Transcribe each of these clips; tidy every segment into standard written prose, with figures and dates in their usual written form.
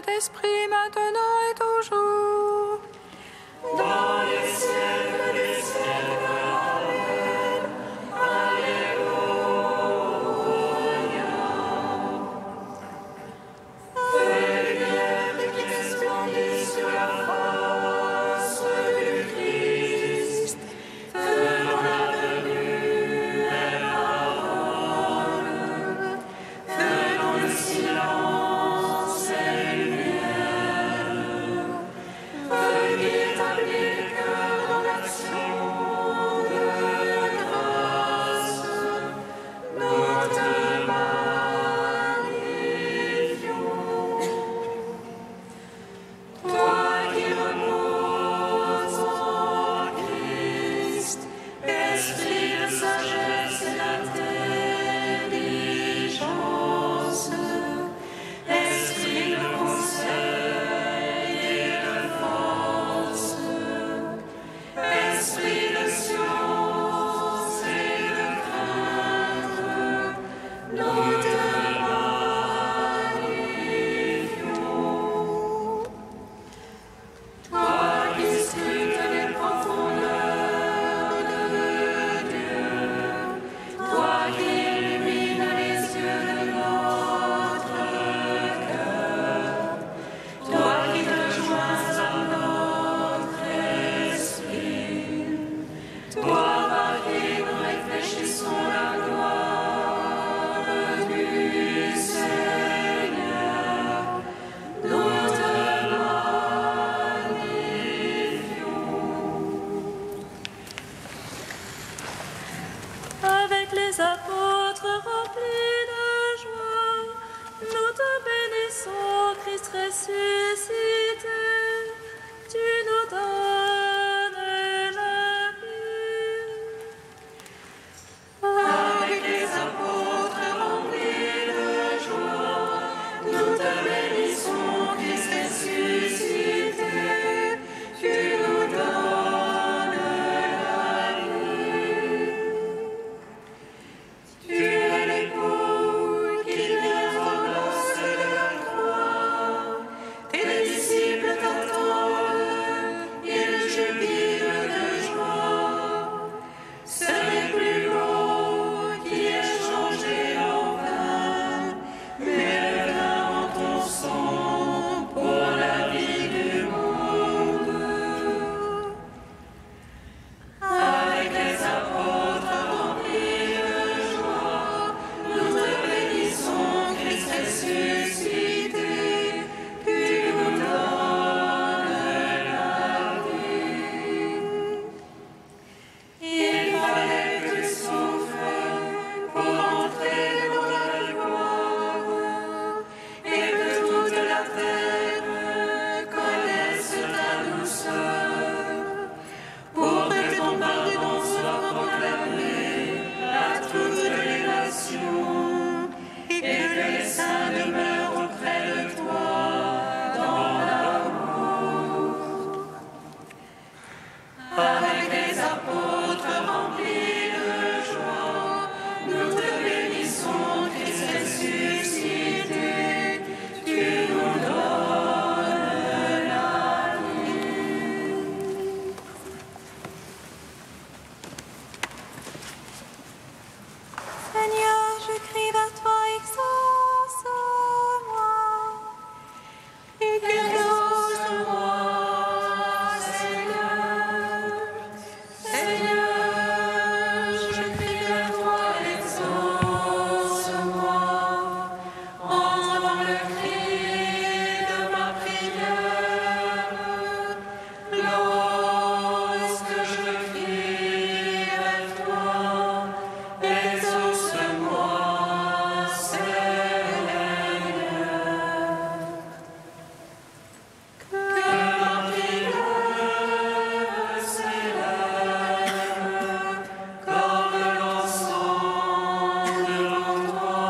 Saint-Esprit, maintenant et toujours. Dans les siècles des siècles. Amen. Alléluia. Feu lumière qui resplendit sur la face du Christ. Feu dans la venue et parole. Feu dans le silence et lumière. Feu qui établit le cœur dans l'action de grâce. Nous te magnifions. Toi qui reposes en Christ, esprit de sagesse et d'intelligence, esprit de conseil et de force, esprit de science et de crainte, nous te magnifions. Toi qui scrutes les profondeurs de Dieu, toi qui illumines les yeux de notre cœur, toi qui te joins à notre esprit, toi par qui nous réfléchissons la gloire du Seigneur, nous te magnifions. Avec les apôtres remplis de joie, nous te bénissons, Christ ressuscité. Tu nous donnes la vie. Avec les apôtres remplis de joie, nous te bénissons, Christ ressuscité. Tu nous donnes la vie. Tu es l'époux qui vient aux noces de la croix. Tes disciples t'attendent, ils jubilent de joie. Ce n'est plus l'eau qui est changée en vin, mais le vin en ton sang pour la vie du monde. Avec les apôtres remplis de joie, nous te bénissons, Christ ressuscité. Tu nous donnes la vie. Il fallait que tu souffres pour entrer dans la gloire, et que toute la terre connaisse ta douceur, pour que ton pardon soit proclamé à toutes les nations, et que les saints demeurent auprès de toi dans l'amour. Avec les apôtres remplis de joie, nous te bénissons, Christ ressuscité. Tu nous donnes la vie. Seigneur, je crie vers toi, exauce-moi. Exauce-moi, Seigneur. Seigneur, je crie vers toi, exauce-moi. Entends le cri de ma prière. Lorsque je crie vers toi, exauce-moi, Seigneur. Que ma prière s'élève comme l'encens devant toi,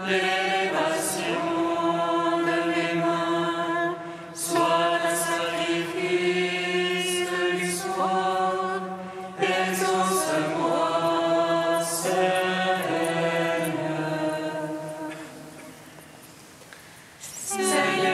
l'élévation de mes mains soit un sacrifice du soir. Exauce-moi, Seigneur. Seigneur,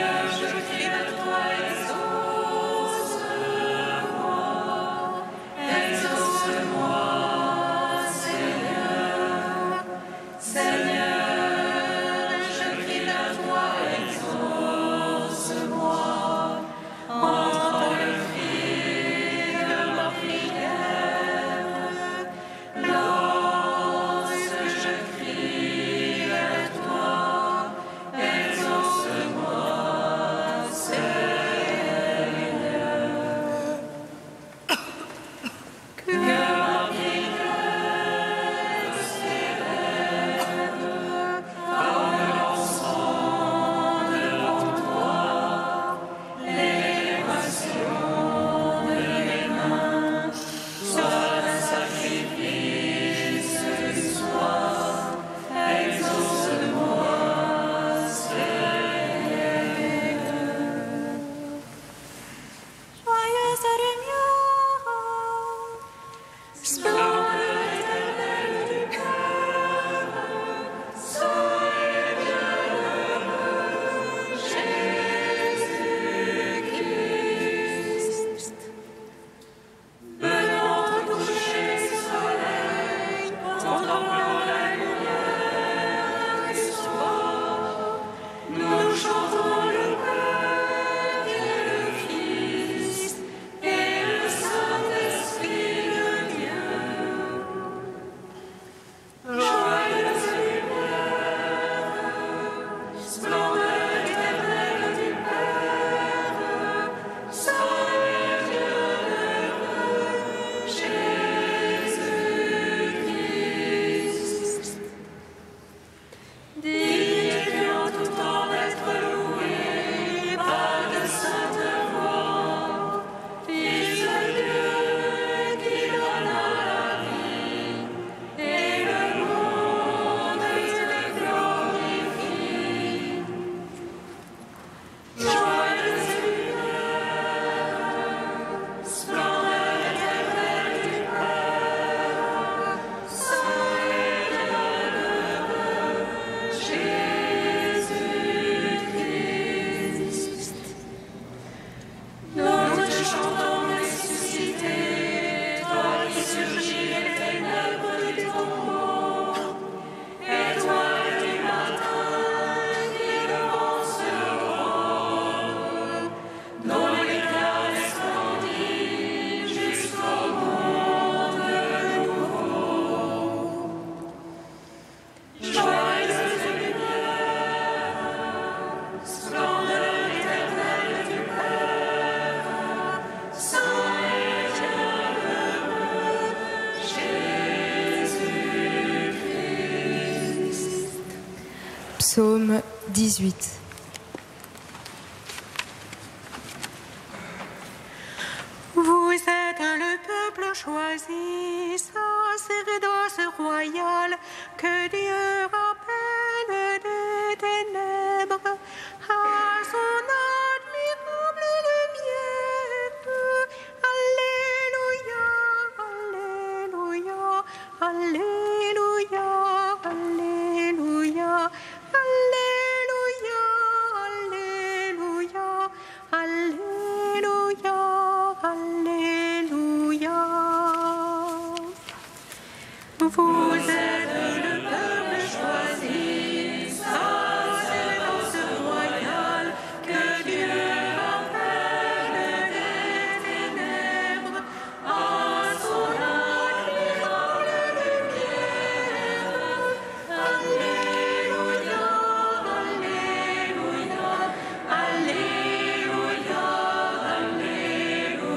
Dites-lui en tout temps d'être loué par de saintes voix. Fils de Dieu qui donne la vie, et le monde te glorifie. Joie de Seigneur, splendeur éternelle du Père, Saint et bienheureux Jésus-Christ. Nous te chantons ressuscité, toi qui surgis des ténèbres du tombeau, étoile du matin qui devance l'aurore, dont l'éclat resplendit jusqu'au monde nouveau. Joyeuse lumière, splendeur éternelle du Père, Saint et bienheureux Jésus-Christ. Psaume 18. Vous êtes le peuple choisi, sacerdoce royale, que Dieu rappelle des ténèbres à son admirable lumière. Alléluia, Alléluia, Alléluia, Alléluia, Alléluia, Alléluia, Alléluia, Alléluia. Vous êtes le peuple choisi, sacerdoce royale, que Dieu appelle des ténèbres à son admirable lumière. Alléluia, Alléluia,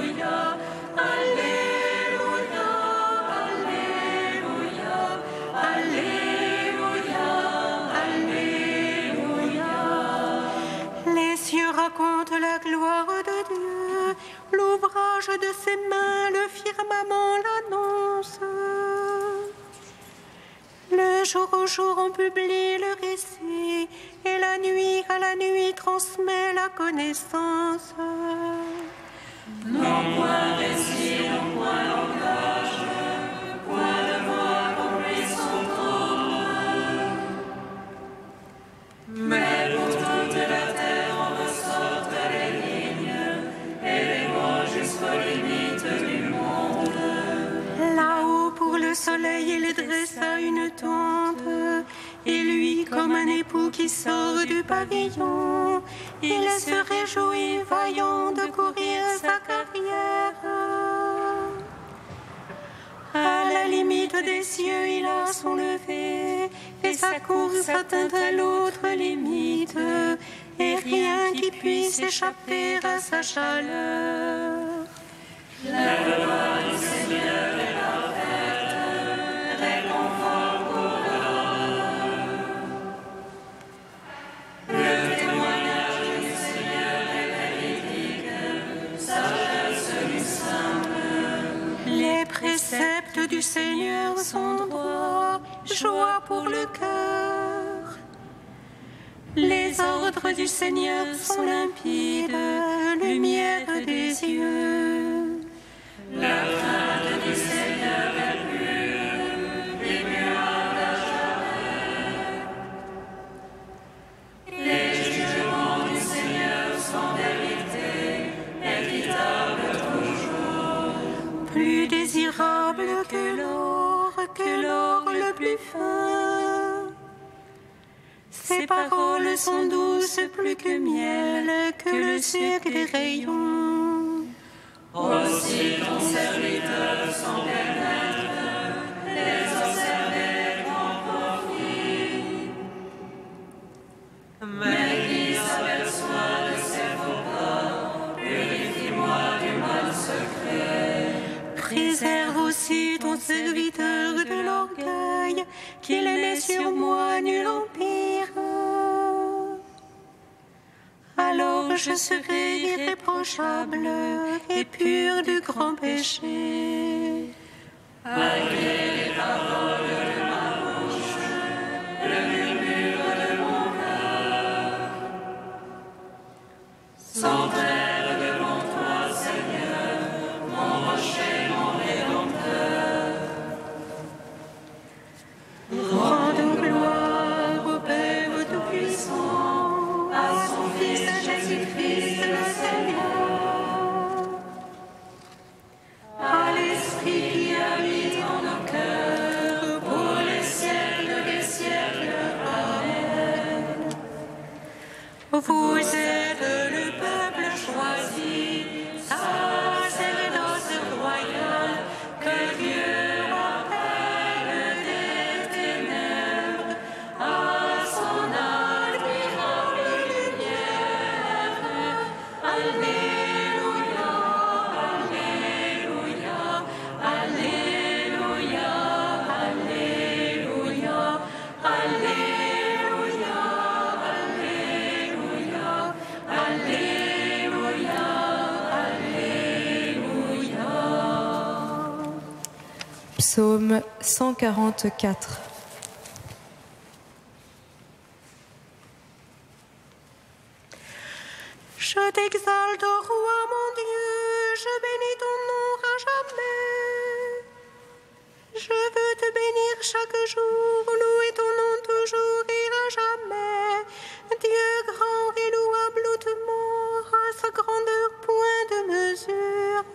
Alléluia, Alléluia, Alléluia, Alléluia, Alléluia. Les cieux racontent la gloire de Dieu, l'ouvrage de ses mains, le firmament l'annonce. Le jour au jour on publie le récit, et la nuit à la nuit transmet la connaissance. Non point récit, non point langage, point de voix qu'on puisse entendre. Mais pour toute la terre en ressortent les lignes, et les mots jusqu'aux limites du monde. Là-haut pour le soleil il dressa une tente, et lui comme un époux qui sort du pavillon, il se réjouit vaillant de courir sa carrière. À la limite des cieux il a son lever, et sa course atteint à l'autre limite, et rien qui puisse échapper à sa chaleur. La loi du Seigneur est parfaite, réconfort pour l'homme. Le témoignage du Seigneur est véridique, sagesse du simple. Les préceptes du Seigneur sont droits, joie pour le cœur. Les ordres du Seigneur sont limpides, lumière des yeux. La crainte du Seigneur est pure, immuable à jamais. Les jugements du Seigneur sont vérité, équitables toujours. Plus désirable que l'or le plus fin. Ses paroles sont douces plus que miel, que le sucre des rayons. Aussi ton serviteur sans bien-être, les observer grand profit. Mais qui s'aperçoit de ses faux pas, purifie-moi du mal secret. Préserve aussi ton serviteur de l'orgueil, qu'il n'ait sur moi nul empire. je serai irréprochable et pur du grand péché. Malgré les paroles de ma bouche, le murmure de mon cœur, sans trêve devant toi, Seigneur, mon rocher, mon rédempteur. Rendons gloire au Père Tout-Puissant, à son Fils Jésus-Christ le Seigneur, à l'Esprit qui habite en nos cœurs, pour les siècles des siècles. Amen. Vous êtes le peuple choisi, sacerdoce royale, que Dieu appelle des ténèbres à son admirable lumière. Alléluia, Alléluia, Alléluia, Alléluia, Alléluia, Alléluia, Alléluia, Alléluia. Psaume 144. Je t'exalte, ô roi mon Dieu, je bénis ton nom à jamais. Je veux te bénir chaque jour, louer ton nom toujours et à jamais. Dieu grand et louable hautement, à sa grandeur point de mesure.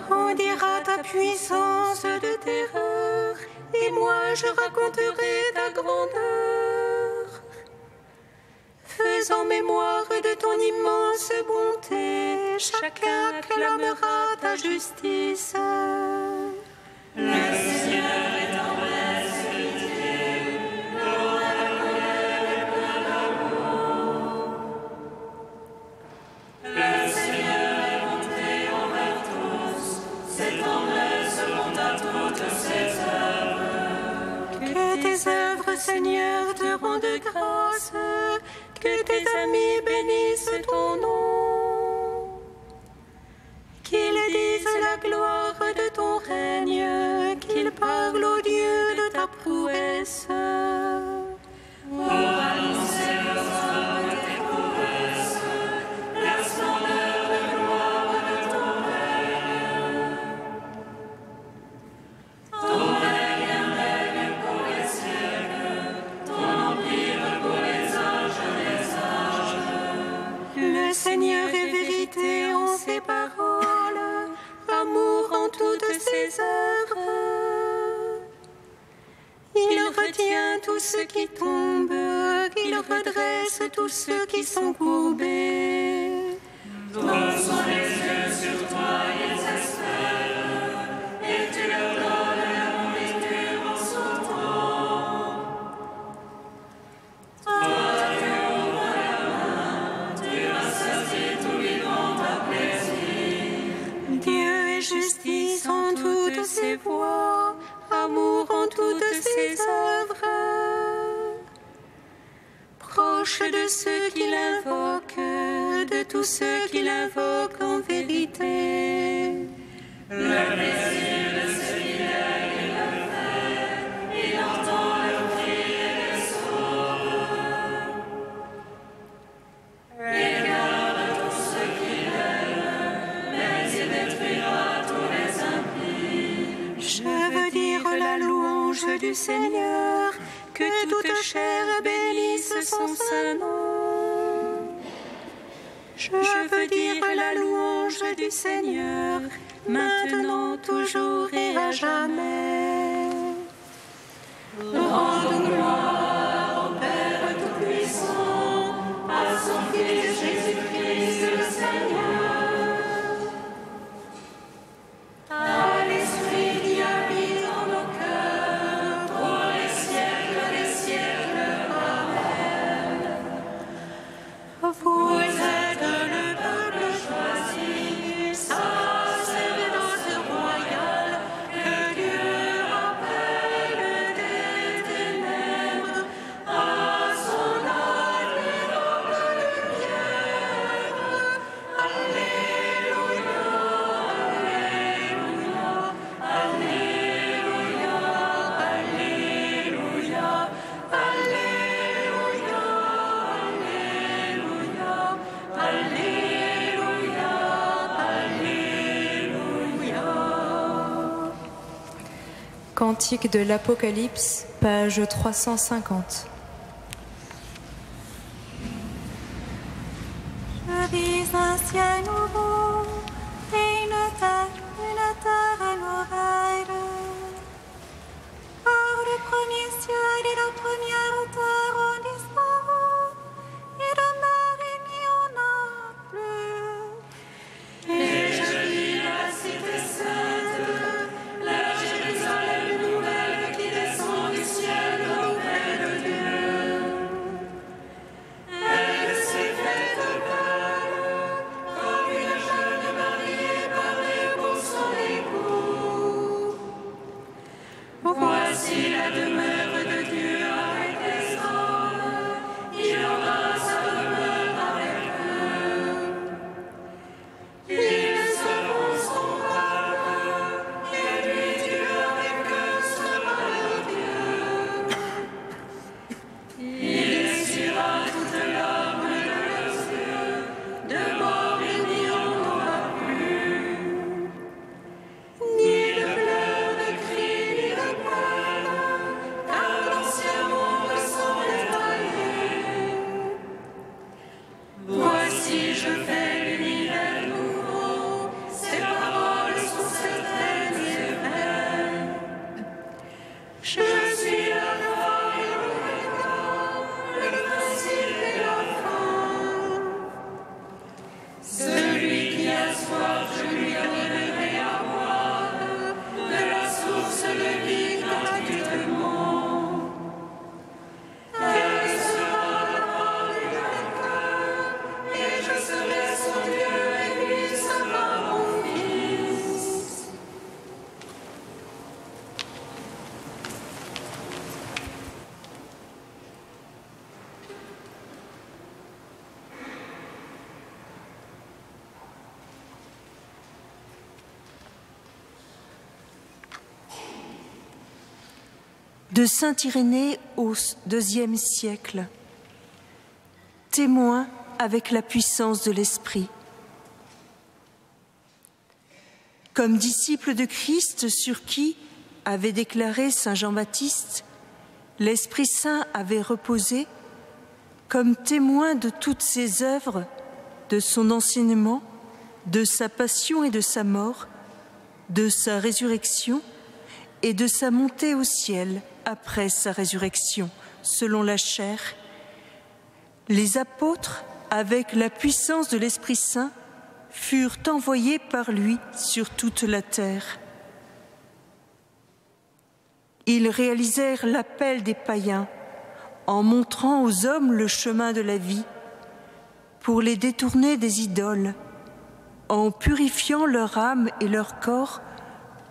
On dira ta puissance de terreur, et moi je raconterai ta grandeur. Faisant mémoire de ton immense bonté, chacun acclamera ta justice. Le Seigneur est en baisse pitié, l'eau à la colère et plein d'amour. Le Seigneur est monté envers tous, ses tendresses montent à toutes ses œuvres. Que tes œuvres, Seigneur, te rendent grâce, que tes amis bénissent ton nom. Qu'ils disent la gloire de ton règne, qu'ils parlent au Dieu de ta prouesse. Pour annoncer aux hommes tes prouesses, la splendeur de gloire de ton règne. Ton règne est un règne pour les siècles, ton empire pour les âges des âges. Le Seigneur est vérité en ses paroles, amour en toutes ses œuvres. Il retient tous ceux qui tombent, il redresse tous ceux qui sont courbés. Dressons les yeux sur toi, ils espèrent, et tu leur donnes la nourriture en son temps. Toi, tu ouvres la main, tu rassasies tout vivant à plaisir. Dieu est justice en toutes ses voies, amour en toutes ses œuvres. Proche de ceux qui l'invoquent, de tous ceux qui l'invoquent en vérité. Le plaisir de ses fidèles, il le fait, il entend leurs cris et les sauve. Il garde tous ceux qui l'aiment, mais il détruira tous les impies. Je veux dire la louange du Seigneur, que toute chair bénisse son saint nom. Je veux dire la louange du Seigneur, maintenant, toujours et à jamais. Rendons gloire au Père Tout-Puissant, à son Fils Jésus-Christ le Seigneur, à l'Esprit qui habite en nos cœurs, pour les siècles des siècles. Cantique de l'Apocalypse, page 350. Je vis un ciel nouveau et une terre nouvelle. Car le premier ciel et la première terre ont disparu, et de mer et n'y en a plus. Et je vis la cité sainte, la Jérusalem nouvelle qui descend du ciel auprès de Dieu. Elle s'est faite belle, comme une jeune mariée parée pour son époux. Voici la demeure de Dieu avec les hommes, il aura sa demeure avec eux. Ils seront son peuple, et lui Dieu avec eux sera leur Dieu. Il essuiera toute larme de leurs yeux, de mort il n'y en aura plus. Ni de pleurs, de cris, ni de peine, car l'ancien monde s'en détaillé. Voici, je fais l'univers nouveau, ces paroles sont certaines et vraies. Je suis l'alpha et l'oméga, le principe et la fin. Celui qui a soif, je lui donnerai à boire de la source de vie gratuitement. Elle sera la parole du vainqueur, et je serai son Dieu, et lui sera mon fils. De saint Irénée au IIe siècle, témoin avec la puissance de l'Esprit. Comme disciple de Christ sur qui, avait déclaré saint Jean-Baptiste, l'Esprit Saint avait reposé, comme témoin de toutes ses œuvres, de son enseignement, de sa passion et de sa mort, de sa résurrection et de sa montée au ciel après sa résurrection, selon la chair, les apôtres, avec la puissance de l'Esprit Saint, furent envoyés par lui sur toute la terre. Ils réalisèrent l'appel des païens en montrant aux hommes le chemin de la vie, pour les détourner des idoles, en purifiant leur âme et leur corps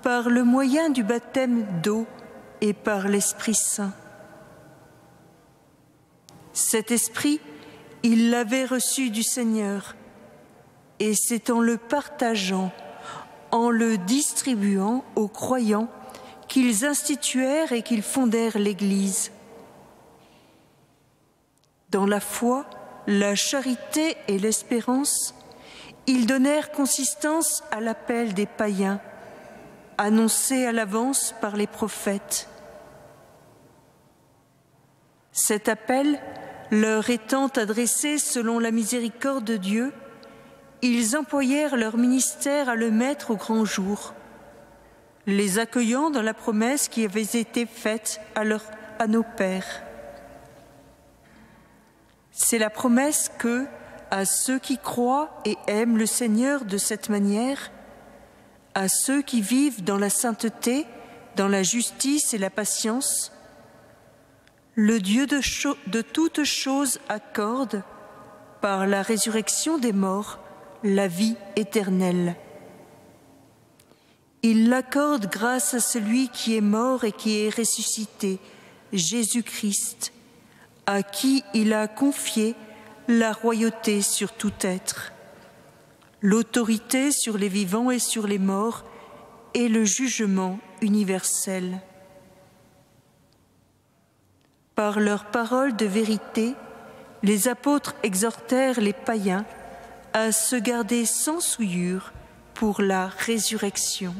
par le moyen du baptême d'eau et par l'Esprit Saint. Cet esprit, ils l'avaient reçu du Seigneur, et c'est en le partageant, en le distribuant aux croyants, qu'ils instituèrent et qu'ils fondèrent l'Église. Dans la foi, la charité et l'espérance, ils donnèrent consistance à l'appel des païens, annoncé à l'avance par les prophètes. Cet appel, leur étant adressé selon la miséricorde de Dieu, ils employèrent leur ministère à le mettre au grand jour, les accueillant dans la promesse qui avait été faite à nos pères. C'est la promesse que, à ceux qui croient et aiment le Seigneur de cette manière, à ceux qui vivent dans la sainteté, dans la justice et la patience, le Dieu de toutes choses accorde, par la résurrection des morts, la vie éternelle. Il l'accorde grâce à celui qui est mort et qui est ressuscité, Jésus-Christ, à qui il a confié la royauté sur tout être, l'autorité sur les vivants et sur les morts, et le jugement universel. Par leurs paroles de vérité, les apôtres exhortèrent les païens à se garder sans souillure pour la résurrection.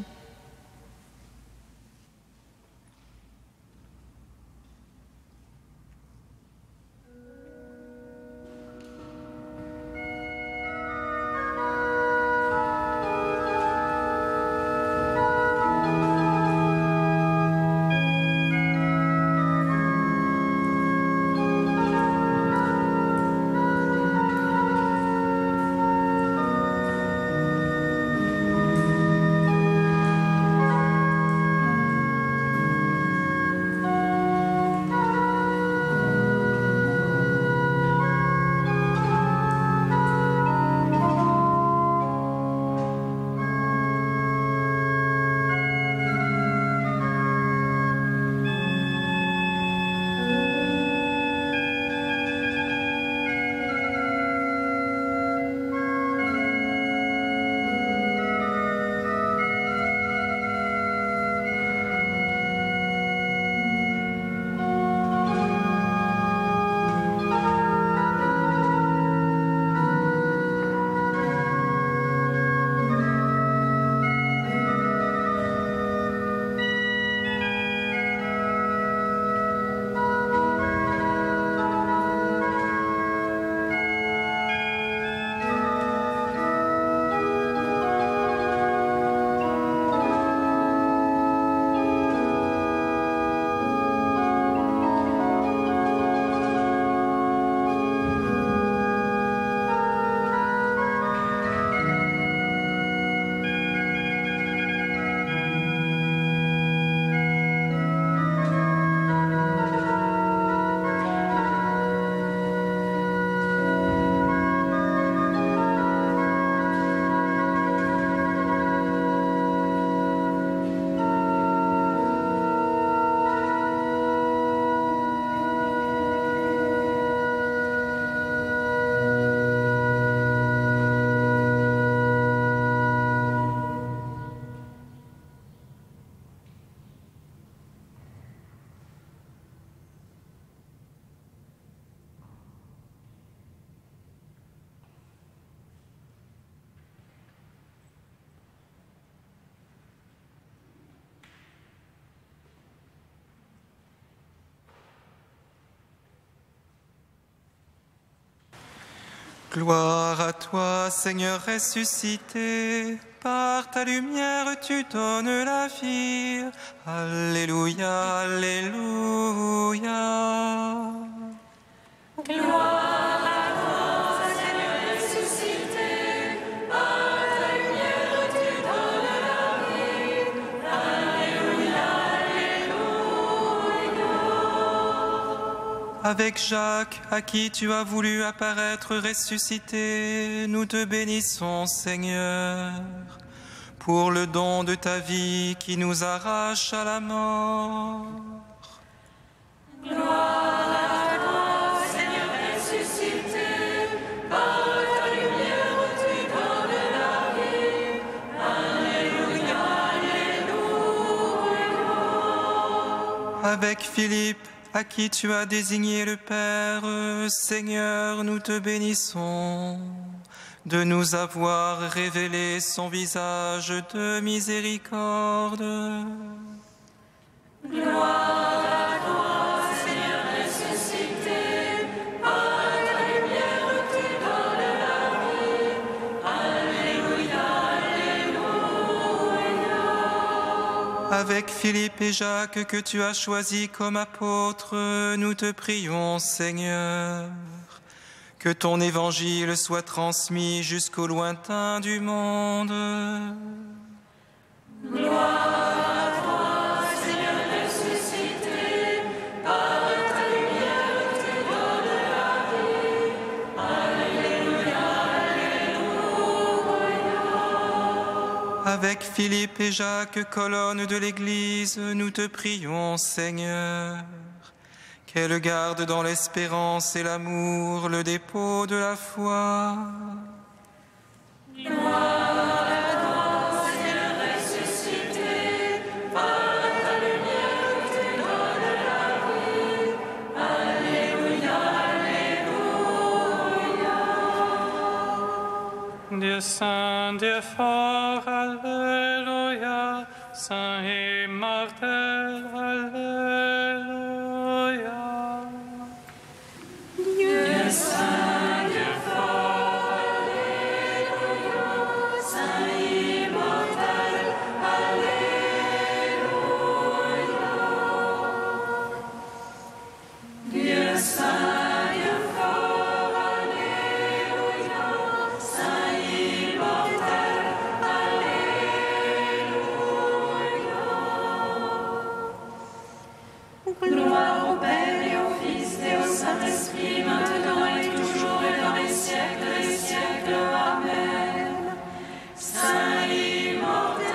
Gloire à toi, Seigneur ressuscité, par ta lumière tu donnes la vie. Alléluia, alléluia. Gloire à toi, Seigneur ressuscité, par ta lumière tu donnes la vie. Alléluia, alléluia. Avec Jacques, à qui tu as voulu apparaître ressuscité, nous te bénissons, Seigneur, pour le don de ta vie qui nous arrache à la mort. Gloire à toi, Seigneur ressuscité, par ta lumière tu donnes la vie. Alléluia, alléluia. Avec Philippe, à qui tu as désigné le Père, Seigneur, nous te bénissons de nous avoir révélé son visage de miséricorde. Gloire à toi, Seigneur ressuscité, par ta lumière tu donnes la vie. Alléluia, alléluia. Avec Philippe et Jacques, que tu as choisis comme apôtres, nous te prions, Seigneur, que ton évangile soit transmis jusqu'au lointain du monde. Gloire à toi, Seigneur ressuscité, par ta lumière tu donnes la vie. Alléluia, alléluia. Avec Philippe et Jacques, colonnes de l'Église, nous te prions, Seigneur, qu'elle garde dans l'espérance et l'amour le dépôt de la foi. Gloire à toi, Seigneur ressuscité, par ta lumière tu donnes la vie. Alléluia, alléluia. Dieu saint, Dieu fort, alléluia, saint immortel, alléluia. Dieu saint, Dieu fort, alléluia, saint immortel, alléluia. Dieu saint, Dieu fort, alléluia, saint immortel, alléluia. Gloire au Père et au Fils et au Saint-Esprit, maintenant et toujours et dans les siècles des siècles. Amen. Saint immortel,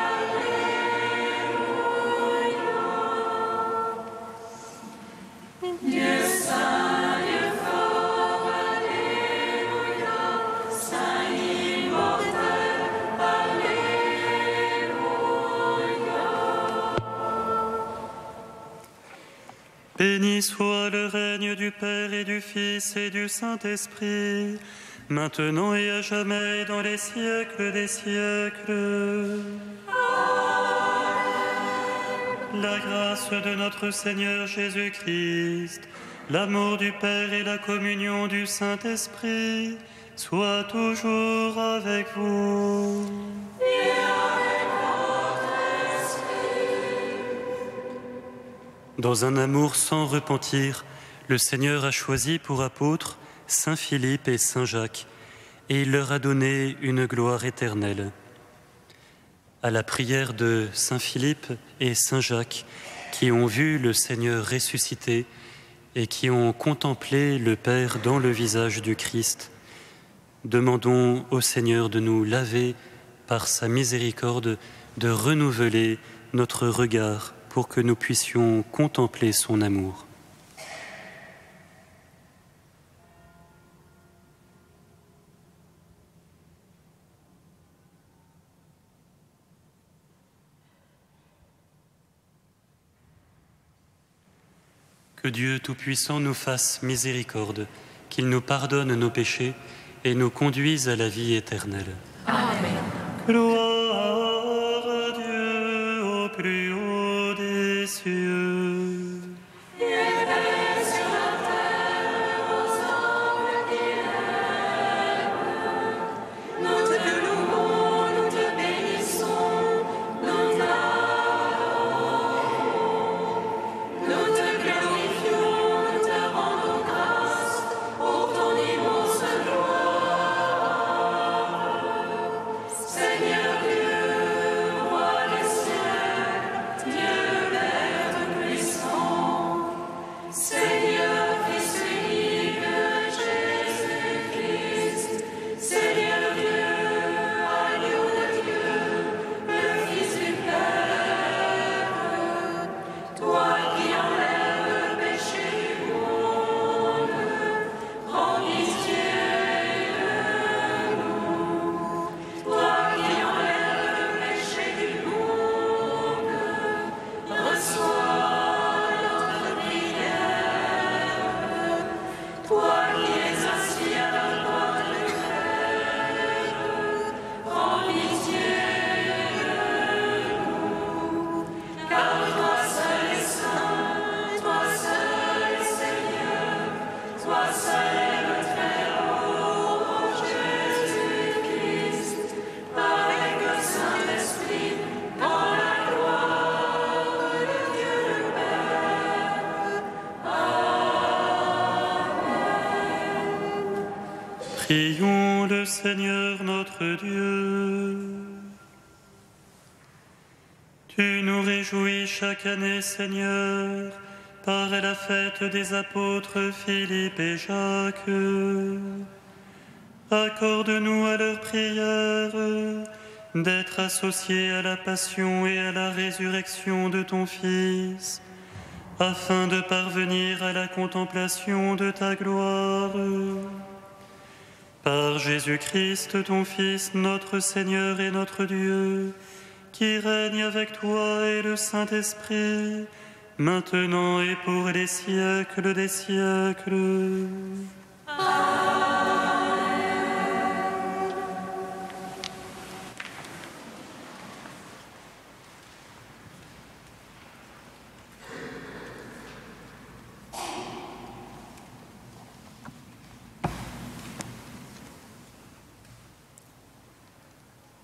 alléluia. Dieu saint, Dieu fort, alléluia. Saint immortel, alléluia. Béni soit le règne du Père et du Fils et du Saint-Esprit, maintenant et à jamais, dans les siècles des siècles. La grâce de notre Seigneur Jésus-Christ, l'amour du Père et la communion du Saint-Esprit soient toujours avec vous. Dans un amour sans repentir, le Seigneur a choisi pour apôtres Saint Philippe et Saint Jacques, et il leur a donné une gloire éternelle. À la prière de Saint Philippe et Saint Jacques, qui ont vu le Seigneur ressuscité et qui ont contemplé le Père dans le visage du Christ, demandons au Seigneur de nous laver par sa miséricorde, de renouveler notre regard pour que nous puissions contempler son amour. Que Dieu Tout-Puissant nous fasse miséricorde, qu'il nous pardonne nos péchés et nous conduise à la vie éternelle. Amen. Gloire à Dieu au plus haut des cieux. Et paix sur la terre aux hommes qu'il aime. Prions le Seigneur notre Dieu. Tu nous réjouis chaque année, Seigneur, par la fête des apôtres Philippe et Jacques. Accorde-nous à leur prière d'être associés à la passion et à la résurrection de ton Fils, afin de parvenir à la contemplation de ta gloire. Par Jésus-Christ, ton Fils, notre Seigneur et notre Dieu, qui règne avec toi et le Saint-Esprit, maintenant et pour les siècles des siècles.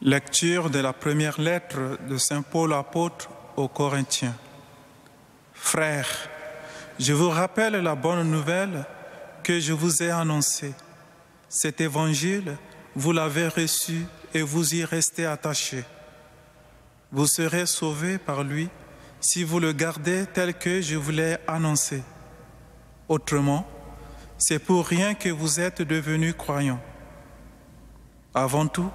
Lecture de la première lettre de Saint Paul apôtre aux Corinthiens. Frères, je vous rappelle la bonne nouvelle que je vous ai annoncée. Cet évangile, vous l'avez reçu et vous y restez attachés. Vous serez sauvés par lui si vous le gardez tel que je vous l'ai annoncé. Autrement, c'est pour rien que vous êtes devenus croyants. Avant tout,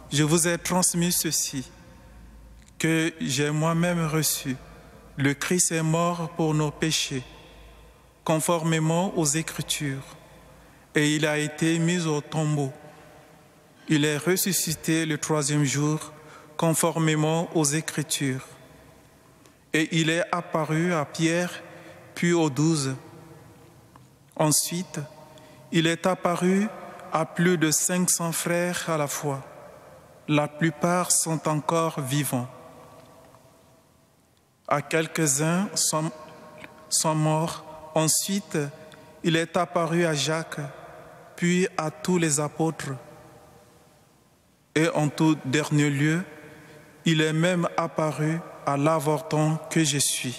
je vous ai transmis ceci, que j'ai moi-même reçu. Le Christ est mort pour nos péchés, conformément aux Écritures, et il a été mis au tombeau. Il est ressuscité le troisième jour, conformément aux Écritures. Et il est apparu à Pierre, puis aux 12. Ensuite, il est apparu à plus de 500 frères à la fois. La plupart sont encore vivants. À quelques-uns sont morts. Ensuite, il est apparu à Jacques, puis à tous les apôtres. Et en tout dernier lieu, il est même apparu à l'avorton que je suis.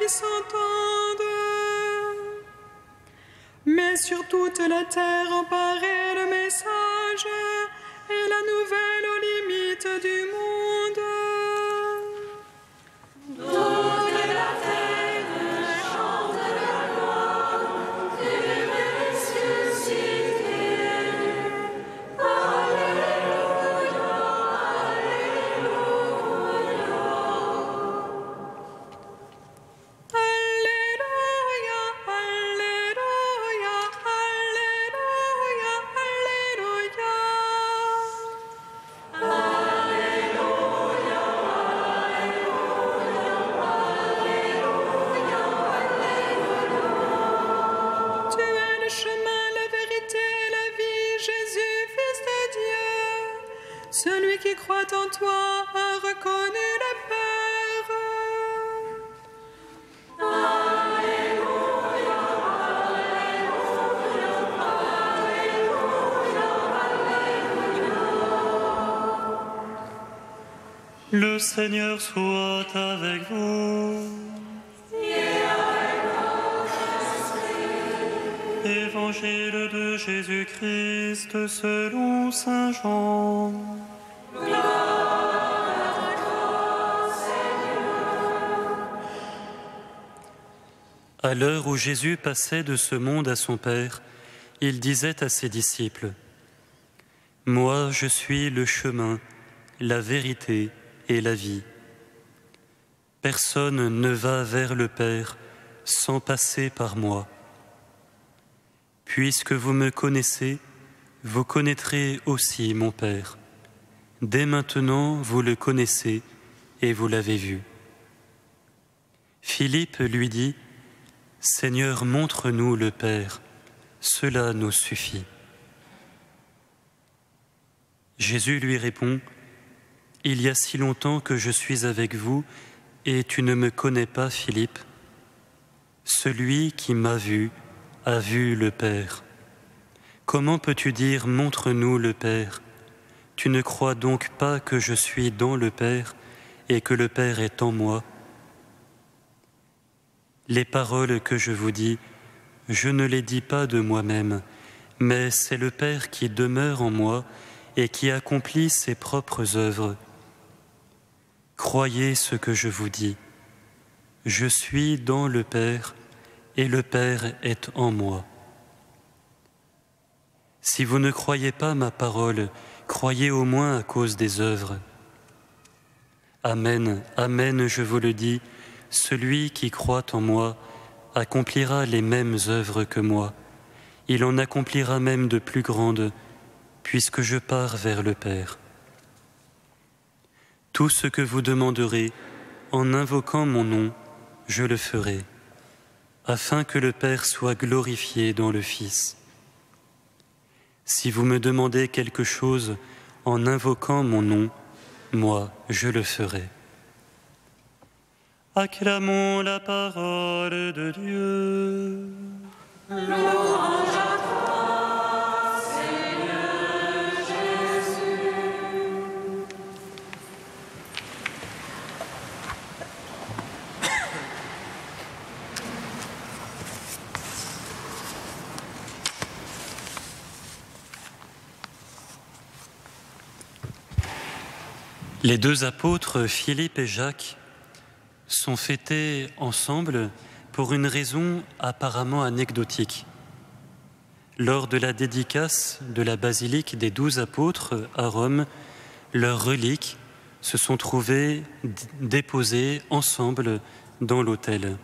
qui s'entendent. Mais sur toute la terre paraît le message et la nouvelle aux limites du monde. Toute la terre chante la gloire du ressuscité. Alléluia, Alléluia, Alléluia, Alléluia, Alléluia. Tu es le chemin, la vérité, la vie, Jésus, Fils de Dieu. Celui qui croit en toi a reconnu le Père. Le Seigneur soit avec vous. Évangile de Jésus-Christ selon saint Jean. À l'heure où Jésus passait de ce monde à son Père, il disait à ses disciples : « Moi, je suis le chemin, la vérité et la vie. Personne ne va vers le Père sans passer par moi. Puisque vous me connaissez, vous connaîtrez aussi mon Père. Dès maintenant, vous le connaissez et vous l'avez vu. » Philippe lui dit : « Seigneur, montre-nous le Père, cela nous suffit. » Jésus lui répond : « Il y a si longtemps que je suis avec vous et tu ne me connais pas, Philippe. Celui qui m'a vu a vu le Père. Comment peux-tu dire « Montre-nous le Père » ? Tu ne crois donc pas que je suis dans le Père et que le Père est en moi ? Les paroles que je vous dis, je ne les dis pas de moi-même, mais c'est le Père qui demeure en moi et qui accomplit ses propres œuvres. Croyez ce que je vous dis. Je suis dans le Père et le Père est en moi. Si vous ne croyez pas ma parole, croyez au moins à cause des œuvres. Amen, amen, je vous le dis, celui qui croit en moi accomplira les mêmes œuvres que moi. Il en accomplira même de plus grandes, puisque je pars vers le Père. Tout ce que vous demanderez en invoquant mon nom, je le ferai, afin que le Père soit glorifié dans le Fils. Si vous me demandez quelque chose en invoquant mon nom, moi, je le ferai. Acclamons la parole de Dieu. Louange à toi, Seigneur Jésus. Les deux apôtres, Philippe et Jacques, sont fêtés ensemble pour une raison apparemment anecdotique. Lors de la dédicace de la basilique des 12 apôtres à Rome, leurs reliques se sont trouvées déposées ensemble dans l'autel.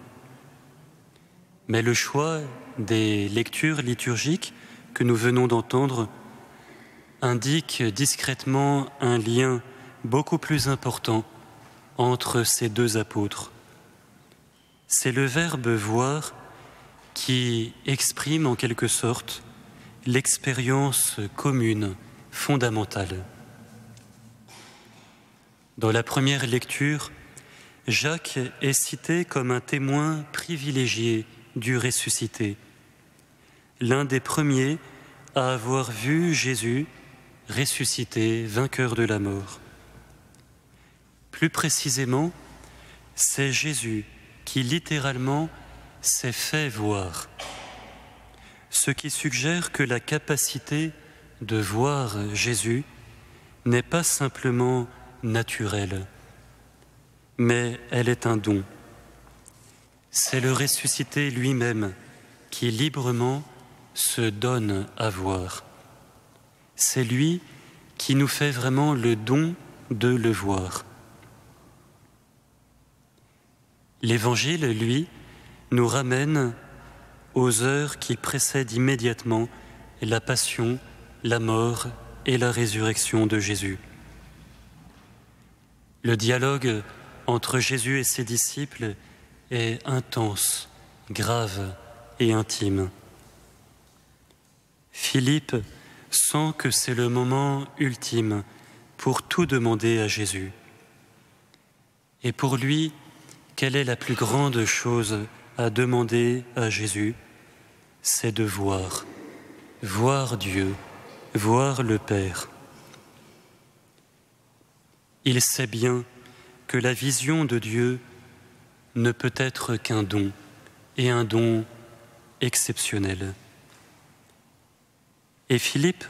Mais le choix des lectures liturgiques que nous venons d'entendre indique discrètement un lien beaucoup plus important entre ces deux apôtres. C'est le verbe « voir » qui exprime en quelque sorte l'expérience commune, fondamentale. Dans la première lecture, Jacques est cité comme un témoin privilégié du ressuscité, l'un des premiers à avoir vu Jésus ressuscité, vainqueur de la mort. Plus précisément, c'est Jésus qui littéralement s'est fait voir. Ce qui suggère que la capacité de voir Jésus n'est pas simplement naturelle, mais elle est un don. C'est le ressuscité lui-même qui librement se donne à voir. C'est lui qui nous fait vraiment le don de le voir. L'Évangile, lui, nous ramène aux heures qui précèdent immédiatement la passion, la mort et la résurrection de Jésus. Le dialogue entre Jésus et ses disciples est intense, grave et intime. Philippe sent que c'est le moment ultime pour tout demander à Jésus. Et pour lui, quelle est la plus grande chose à demander à Jésus? C'est de voir Dieu, voir le Père. Il sait bien que la vision de Dieu ne peut être qu'un don, et un don exceptionnel. Et Philippe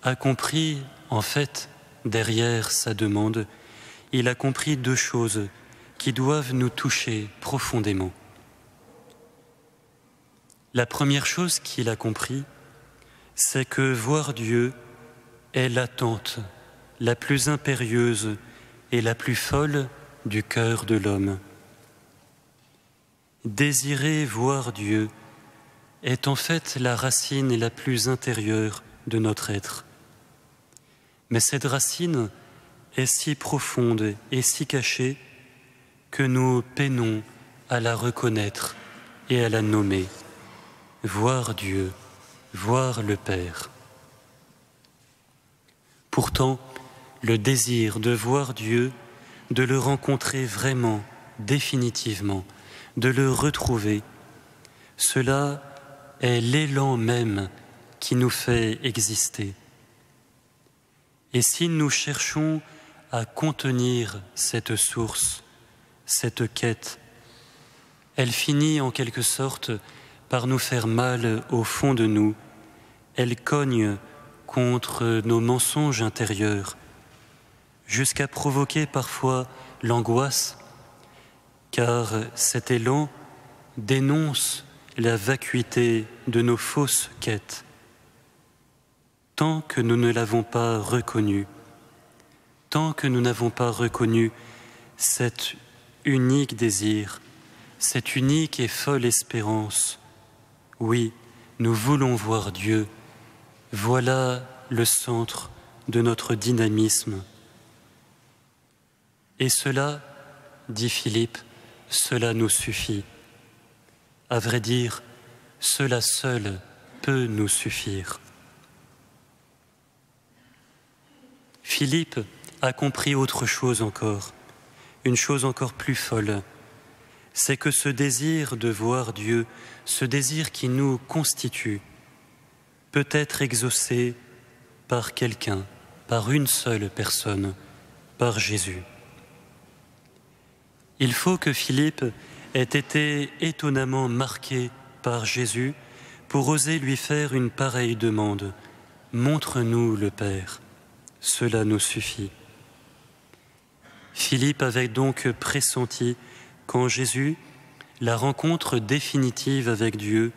a compris, en fait, derrière sa demande, il a compris deux choses qui doivent nous toucher profondément. La première chose qu'il a compris, c'est que voir Dieu est l'attente la plus impérieuse et la plus folle du cœur de l'homme. Désirer voir Dieu est en fait la racine la plus intérieure de notre être. Mais cette racine est si profonde et si cachée que nous peinons à la reconnaître et à la nommer. Voir Dieu, voir le Père. Pourtant, le désir de voir Dieu, de le rencontrer vraiment, définitivement, de le retrouver, cela est l'élan même qui nous fait exister. Et si nous cherchons à contenir cette source, cette quête, elle finit en quelque sorte par nous faire mal au fond de nous. Elle cogne contre nos mensonges intérieurs, jusqu'à provoquer parfois l'angoisse, car cet élan dénonce la vacuité de nos fausses quêtes. Tant que nous ne l'avons pas reconnu, tant que nous n'avons pas reconnu cet unique désir, cette unique et folle espérance, oui, nous voulons voir Dieu. Voilà le centre de notre dynamisme. Et cela, dit Philippe, cela nous suffit. À vrai dire, cela seul peut nous suffire. Philippe a compris autre chose encore, une chose encore plus folle. C'est que ce désir de voir Dieu, ce désir qui nous constitue, peut être exaucé par quelqu'un, par une seule personne, par Jésus. Il faut que Philippe ait été étonnamment marqué par Jésus pour oser lui faire une pareille demande. « Montre-nous le Père, cela nous suffit. » Philippe avait donc pressenti qu'en Jésus, la rencontre définitive avec Dieu,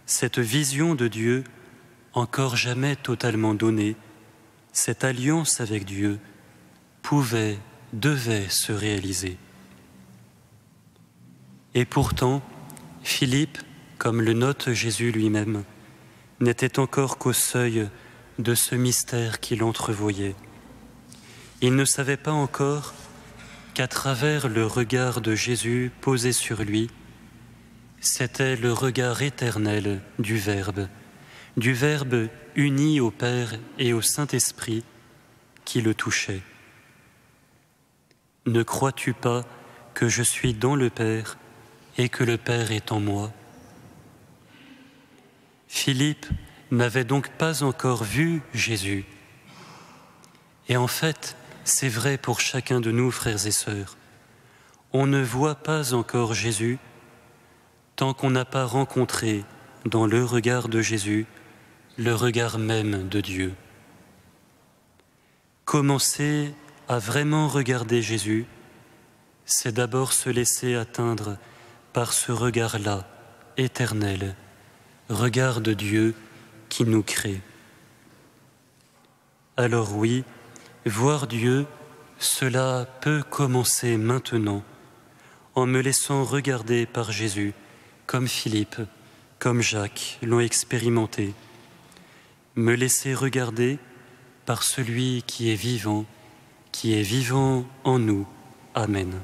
cette vision de Dieu, encore jamais totalement donnée, cette alliance avec Dieu, devait se réaliser. Et pourtant, Philippe, comme le note Jésus lui-même, n'était encore qu'au seuil de ce mystère qu'il entrevoyait. Il ne savait pas encore qu'à travers le regard de Jésus posé sur lui, c'était le regard éternel du Verbe uni au Père et au Saint-Esprit qui le touchait. « Ne crois-tu pas que je suis dans le Père et que le Père est en moi ?» Philippe n'avait donc pas encore vu Jésus. Et en fait, c'est vrai pour chacun de nous, frères et sœurs. On ne voit pas encore Jésus tant qu'on n'a pas rencontré dans le regard de Jésus le regard même de Dieu. Commencer à vraiment regarder Jésus, c'est d'abord se laisser atteindre par ce regard-là, éternel, regard de Dieu qui nous crée. Alors oui, voir Dieu, cela peut commencer maintenant, en me laissant regarder par Jésus, comme Philippe, comme Jacques l'ont expérimenté. Me laisser regarder par celui qui est vivant en nous. Amen.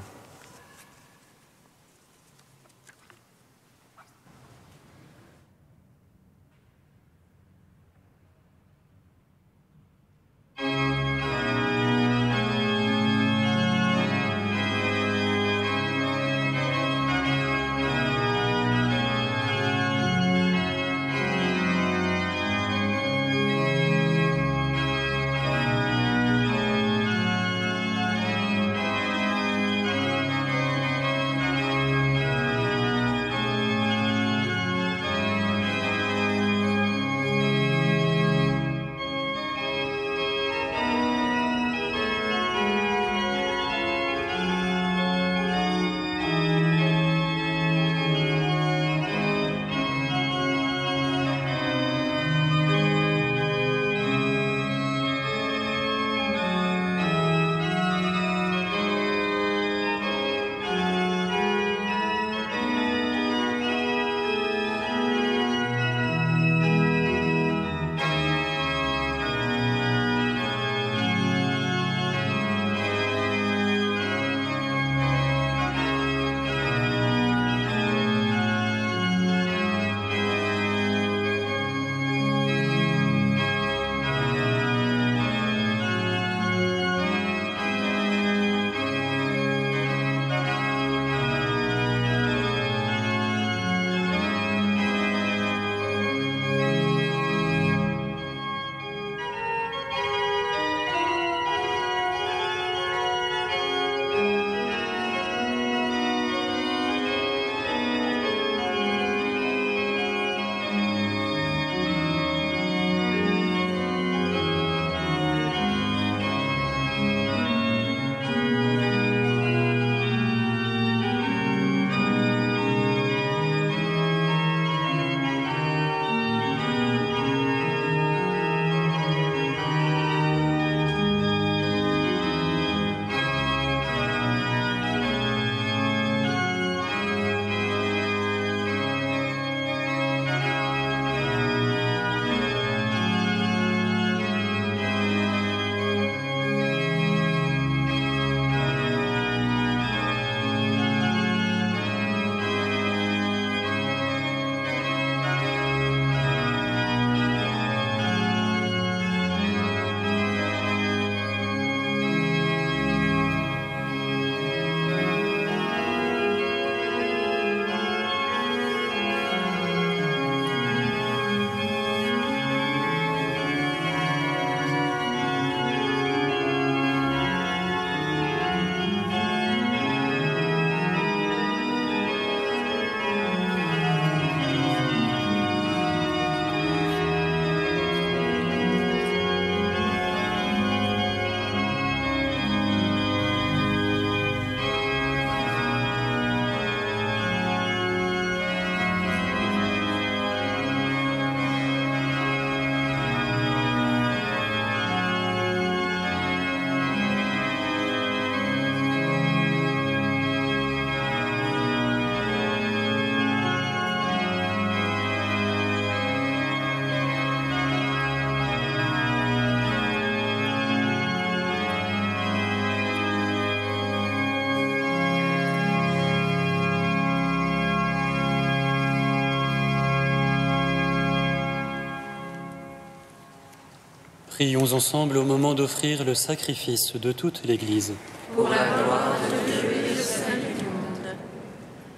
Prions ensemble au moment d'offrir le sacrifice de toute l'Église. Pour la gloire de Dieu et le salut du monde.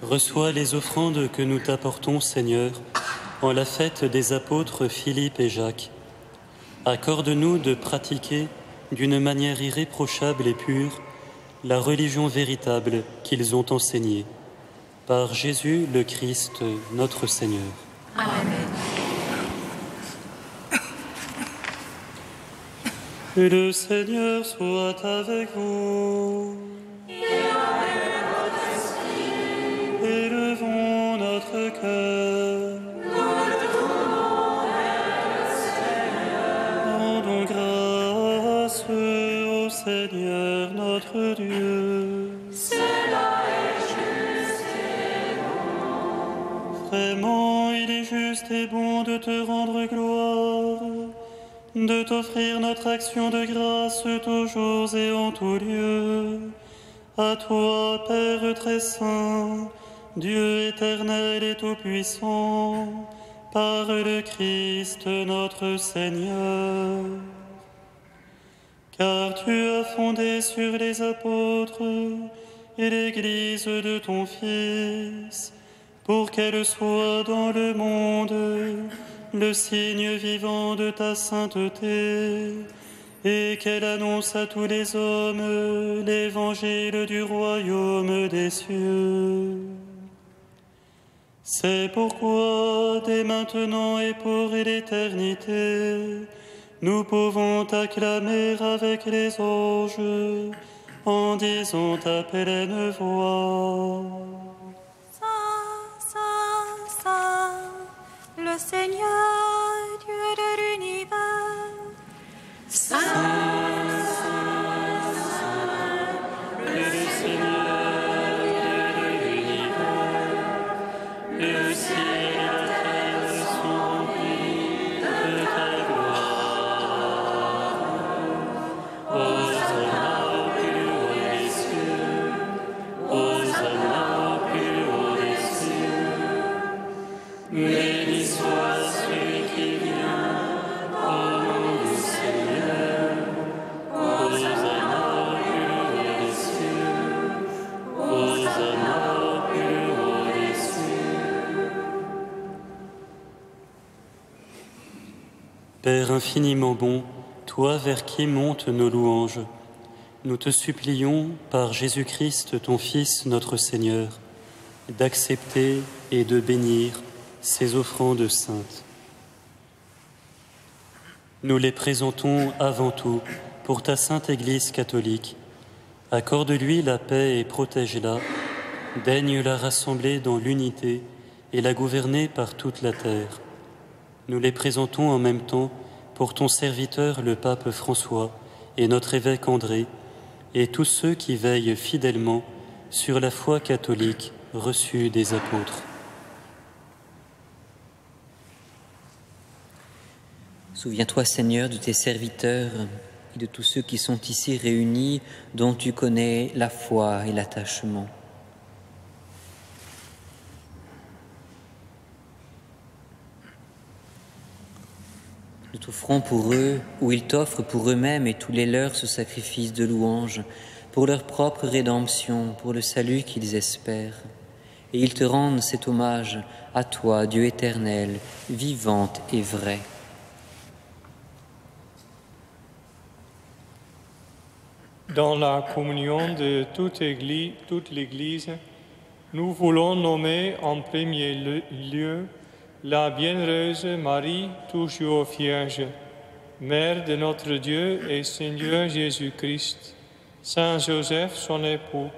Reçois les offrandes que nous t'apportons, Seigneur, en la fête des apôtres Philippe et Jacques. Accorde-nous de pratiquer d'une manière irréprochable et pure la religion véritable qu'ils ont enseignée. Par Jésus le Christ, notre Seigneur. Amen. Que le Seigneur soit avec vous. Et avec votre esprit, Élevons notre cœur. nous le tournons vers le Seigneur. Rendons grâce au Seigneur notre Dieu. Cela est juste et bon. Vraiment, il est juste et bon de te rendre gloire, de t'offrir notre action de grâce toujours et en tout lieu. À toi, Père très saint, Dieu éternel et tout-puissant, par le Christ notre Seigneur. Car tu as fondé sur les apôtres et l'Église de ton Fils, pour qu'elle soit dans le monde le signe vivant de ta sainteté, et qu'elle annonce à tous les hommes l'évangile du royaume des cieux. C'est pourquoi, dès maintenant et pour l'éternité, nous pouvons t'acclamer avec les anges, en disant à pleine voix. Saint, Saint, Saint, le Seigneur, Dieu de l'univers. Saint, Le Seigneur de l'univers, le ciel et la terre sont remplis de ta gloire. Hosanna au plus haut des cieux, Hosanna au plus haut des cieux. Béni soit celui qui vient au nom du Seigneur. Hosanna au plus haut des cieux, Hosanna au plus haut des cieux. Père infiniment bon, toi vers qui montent nos louanges, nous te supplions, par Jésus-Christ, ton Fils, notre Seigneur, d'accepter et de bénir ces offrandes saintes. Nous les présentons avant tout pour ta sainte Église catholique. Accorde-lui la paix et protège-la. Daigne la rassembler dans l'unité et la gouverner par toute la terre. Nous les présentons en même temps pour ton serviteur le pape François et notre évêque André et tous ceux qui veillent fidèlement sur la foi catholique reçue des apôtres. Souviens-toi, Seigneur, de tes serviteurs et de tous ceux qui sont ici réunis, dont tu connais la foi et l'attachement. Nous t'offrons pour eux, ou ils t'offrent pour eux-mêmes et tous les leurs ce sacrifice de louange, pour leur propre rédemption, pour le salut qu'ils espèrent. Et ils te rendent cet hommage à toi, Dieu éternel, vivante et vrai. Dans la communion de toute l'Église, nous voulons nommer en premier lieu la bienheureuse Marie, toujours Vierge, Mère de notre Dieu et Seigneur Jésus-Christ, Saint Joseph, son époux,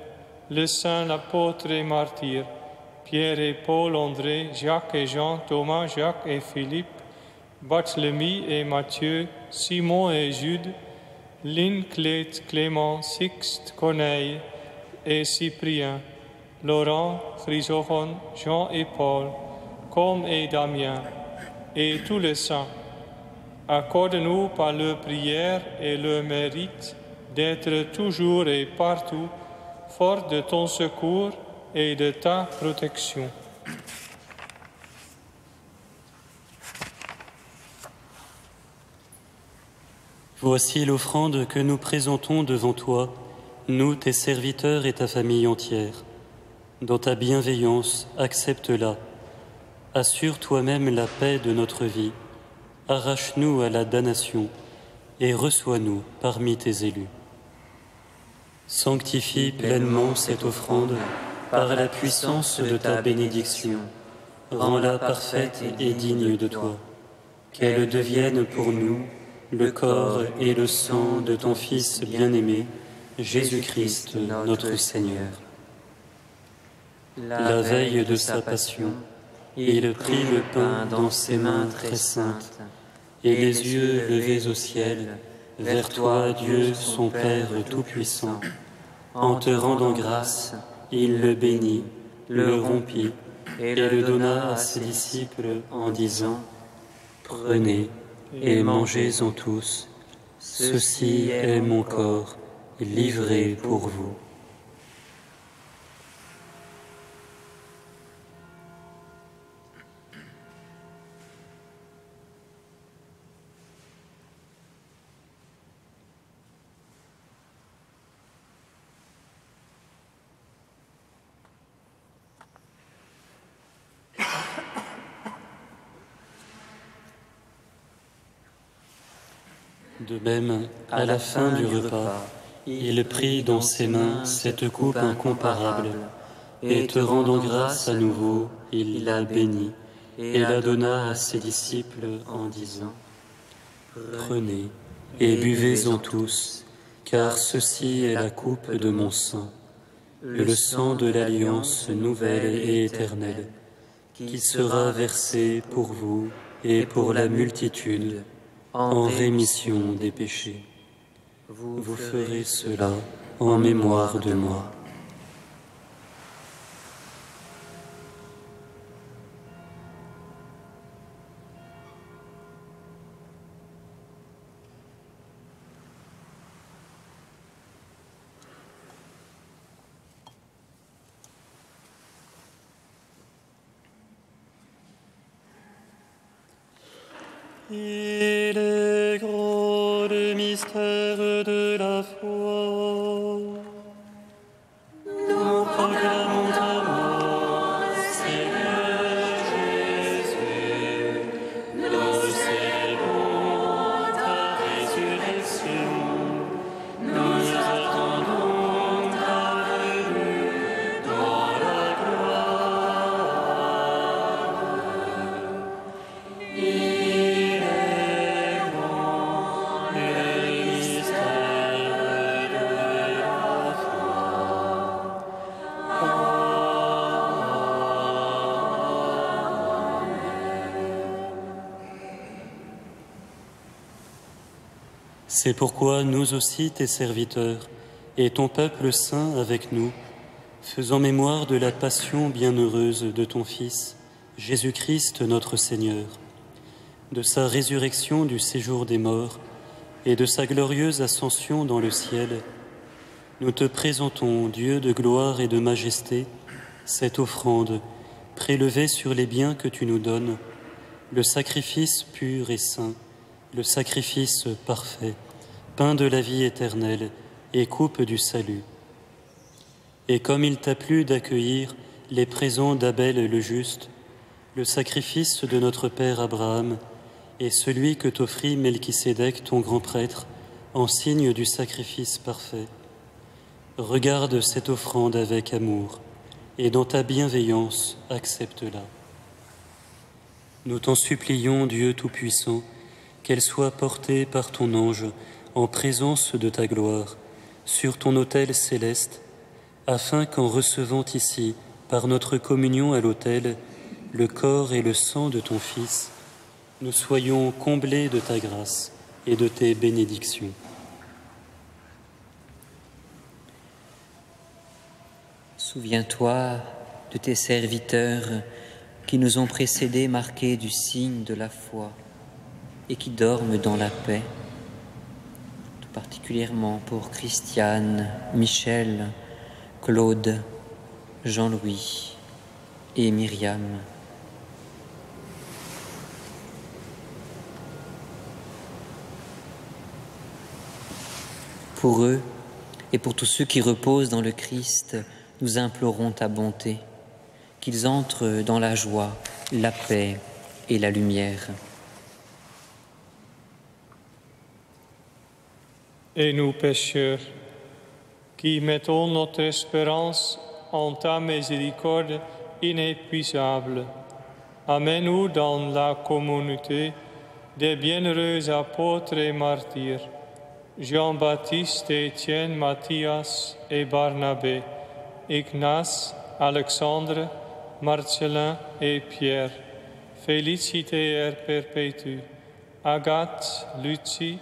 le saint apôtre et martyr, Pierre et Paul, André, Jacques et Jean, Thomas, Jacques et Philippe, Barthélemy et Matthieu, Simon et Jude, Lynn, Clète, Clément, Sixte, Corneille et Cyprien, Laurent, Chrysophone, Jean et Paul, Com et Damien, et tous les saints. Accorde-nous par leur prière et leur mérite d'être toujours et partout forts de ton secours et de ta protection. Voici l'offrande que nous présentons devant toi, nous, tes serviteurs et ta famille entière. Dans ta bienveillance, accepte-la. Assure toi-même la paix de notre vie. Arrache-nous à la damnation et reçois-nous parmi tes élus. Sanctifie pleinement cette offrande par la puissance de ta bénédiction. Rends-la parfaite et digne de toi. Qu'elle devienne pour nous le corps et le sang de ton Fils bien-aimé, Jésus-Christ notre Seigneur. La veille de sa passion, il prit le pain dans ses mains très saintes, et les yeux levés au ciel, vers toi, Dieu, son Père Tout-Puissant. En te rendant grâce, il le bénit, le rompit, et le donna à ses disciples en disant : Prenez et mangez-en tous, ceci est mon corps, livré pour vous. De même, à la fin du repas, il prit dans ses mains cette coupe incomparable, et te rendant grâce à nouveau, il la bénit, et la donna à ses disciples en disant : Prenez et buvez-en tous, car ceci est la coupe de mon sang, le sang de l'alliance nouvelle et éternelle, qui sera versé pour vous et pour la multitude, en rémission des péchés. Vous ferez cela en mémoire de moi. Il est grand le mystère de la foi. Nous proclamons ta mort, Seigneur Jésus. Nous célébrons ta résurrection. Nous attendons ta venue dans la gloire. C'est pourquoi nous aussi, tes serviteurs, et ton peuple saint avec nous, faisant mémoire de la passion bienheureuse de ton Fils, Jésus-Christ notre Seigneur, de sa résurrection du séjour des morts et de sa glorieuse ascension dans le ciel, nous te présentons, Dieu de gloire et de majesté, cette offrande prélevée sur les biens que tu nous donnes, le sacrifice pur et saint, le sacrifice parfait, pain de la vie éternelle et coupe du salut. Et comme il t'a plu d'accueillir les présents d'Abel le juste, le sacrifice de notre père Abraham et celui que t'offrit Melchisédek ton grand prêtre en signe du sacrifice parfait, regarde cette offrande avec amour et dans ta bienveillance accepte-la. Nous t'en supplions, Dieu Tout-Puissant, qu'elle soit portée par ton ange en présence de ta gloire sur ton autel céleste, afin qu'en recevant ici, par notre communion à l'autel, le corps et le sang de ton Fils, nous soyons comblés de ta grâce et de tes bénédictions. Souviens-toi de tes serviteurs qui nous ont précédés marqués du signe de la foi et qui dorment dans la paix, tout particulièrement pour Christiane, Michel, Claude, Jean-Louis et Myriam. Pour eux et pour tous ceux qui reposent dans le Christ, nous implorons ta bonté, qu'ils entrent dans la joie, la paix et la lumière. Et nous, pécheurs, qui mettons notre espérance en ta miséricorde inépuisable. Amène-nous dans la communauté des bienheureux apôtres et martyrs, Jean-Baptiste, Étienne, Matthias et Barnabé, Ignace, Alexandre, Marcellin et Pierre, Félicité et Perpétue, Agathe, Lucie,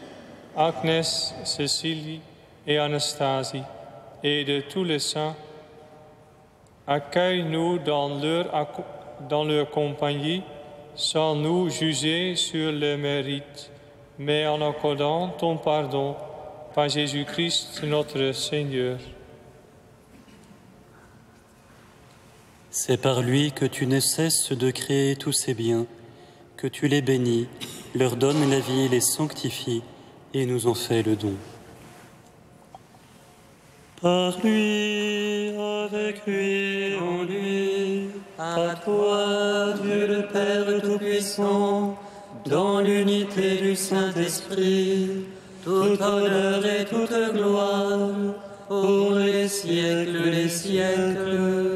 Agnès, Cécilie et Anastasie, et de tous les saints. Accueille-nous dans leur compagnie, sans nous juger sur les mérites, mais en accordant ton pardon par Jésus-Christ notre Seigneur. C'est par lui que tu ne cesses de créer tous ces biens, que tu les bénis, leur donnes la vie, les sanctifies et nous en fais le don. Par lui, avec lui, en lui, à toi, Dieu le Père Tout-Puissant, dans l'unité du Saint-Esprit, tout honneur et toute gloire, pour les siècles des siècles.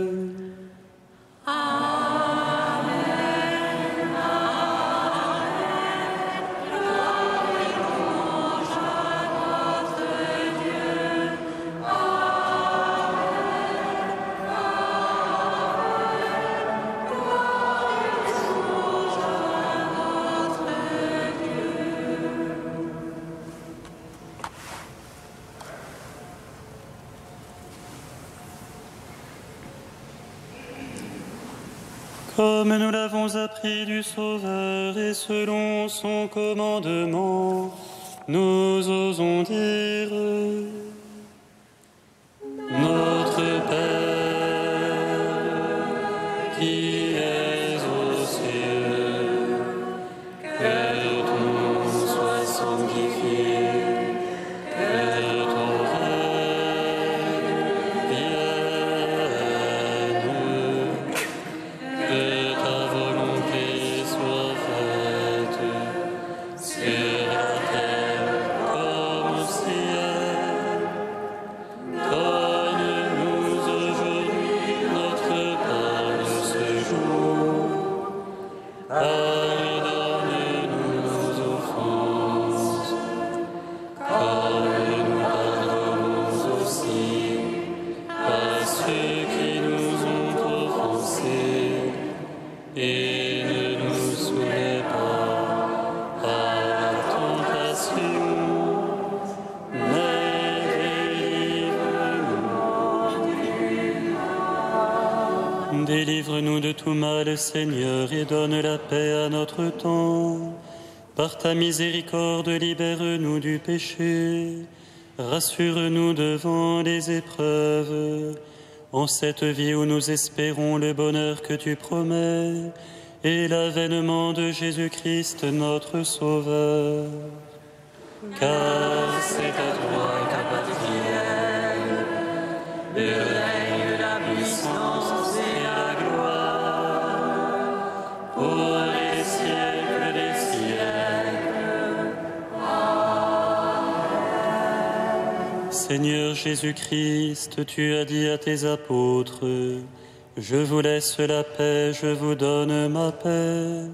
Comme nous l'avons appris du Sauveur et selon son commandement, nous osons dire: Notre Père, qui es aux cieux, que ton nom soit sanctifié, que ton règne vienne. Que ta volonté soit faite sur la terre comme au ciel. Donne-nous aujourd'hui notre pain de ce jour. Pardonne-nous nos offenses, comme nous pardonnons aussi à ceux qui nous ont offensés. Et ne nous soumets pas à la tentation, mais délivre-nous. Délivre-nous de tout mal, Seigneur, et donne la paix à notre temps. Par ta miséricorde, libère-nous du péché. Rassure-nous devant les épreuves. En cette vie où nous espérons le bonheur que tu promets et l'avènement de Jésus-Christ notre Sauveur. Car c'est à toi qu'appartiennent le règne, la puissance et la gloire pour les siècles des siècles. Amen. Seigneur Jésus-Christ, tu as dit à tes apôtres: Je vous laisse la paix, je vous donne ma paix.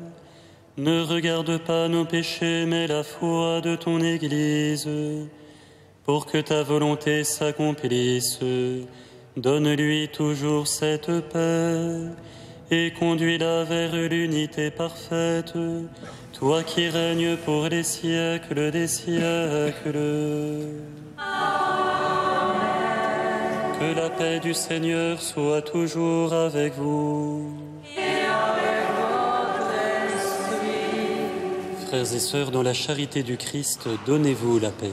Ne regarde pas nos péchés, mais la foi de ton Église. Pour que ta volonté s'accomplisse, donne-lui toujours cette paix et conduis-la vers l'unité parfaite, toi qui règnes pour les siècles des siècles. Que la paix du Seigneur soit toujours avec vous. Et avec votre esprit. Frères et sœurs, dans la charité du Christ, donnez-vous la paix.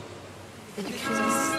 Et du Christ.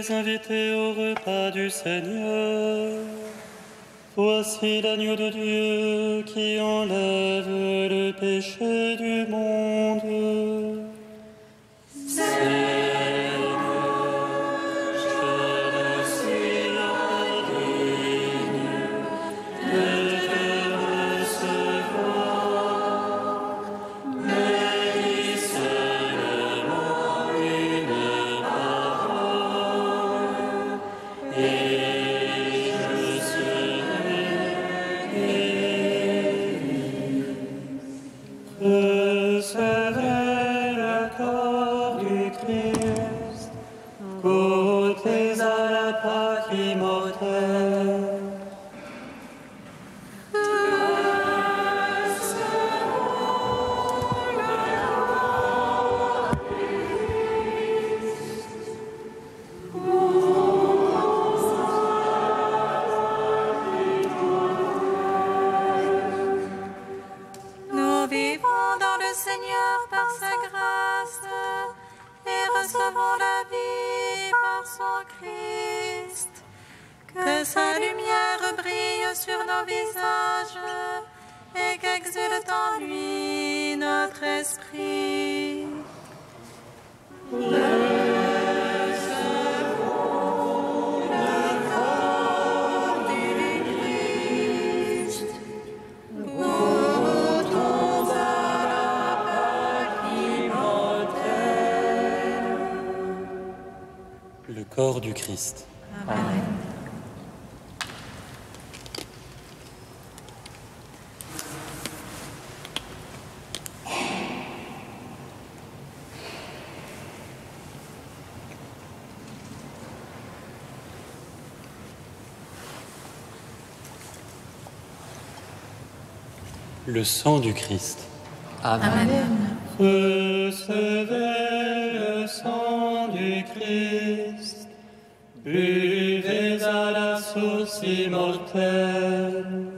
les invités au repas du Seigneur. Voici l'agneau de Dieu qui enlève le péché du monde. Recevez le corps du Christ, goûtez à la Pâque immortelle. Nous vivons dans le Seigneur par sa grâce et recevons la vie par son Christ. Que sa lumière brille sur nos visages et qu'exulte en lui notre esprit. Le corps du Christ. Amen. Le sang du Christ. Amen. Recevez le sang du Christ, buvez à la source immortelle.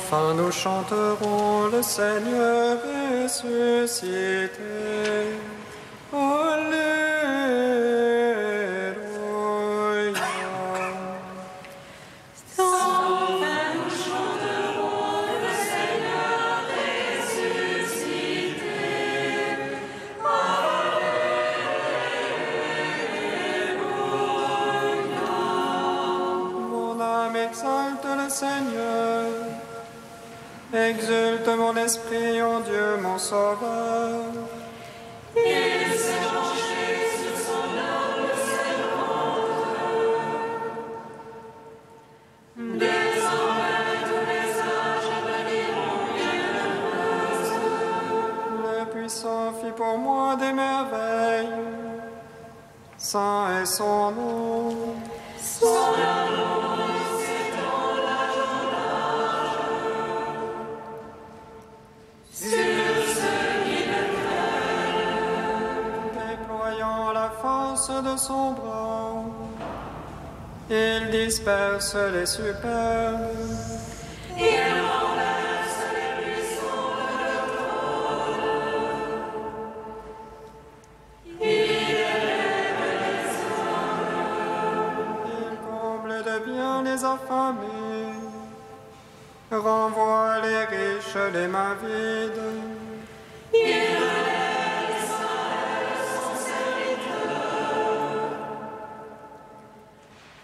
Enfin nous chanterons le Seigneur ressuscité. Alléluia. Enfin nous chanterons le Seigneur ressuscité. Mon âme exalte le Seigneur. Exulte mon esprit en Dieu mon Sauveur. Il s'est penché sur son noble servante. Désormais tous les âges appelliront bienheureuse. Le puissant fit pour moi des merveilles. Saint est son nom. Son nom s'étend l'âge en âge. Sur ceux qui le craignent. Déployant la force de son bras, il disperse les superbes. Il renverse les puissants de leur trône. Il élève les hommes. Il comble de bien les affamés, renvoie les riches les mains vides. Il relève Israël son serviteur.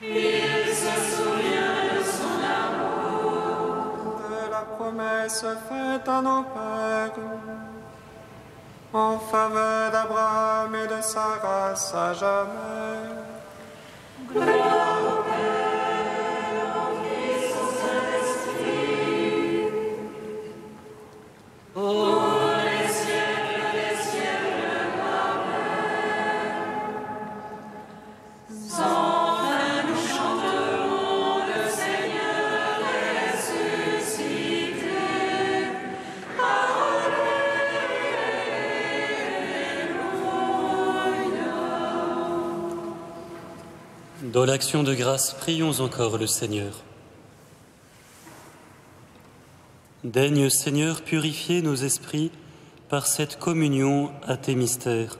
Il se souvient de son amour. De la promesse faite à nos pères, en faveur d'Abraham et de sa race à jamais. Gloire au Père, au Fils, au Saint-Esprit. Pour les siècles des siècles. Amen. Enfin nous chanterons le Seigneur ressuscité. Dans l'action de grâce, prions encore le Seigneur. Daigne, Seigneur, purifier nos esprits par cette communion à tes mystères,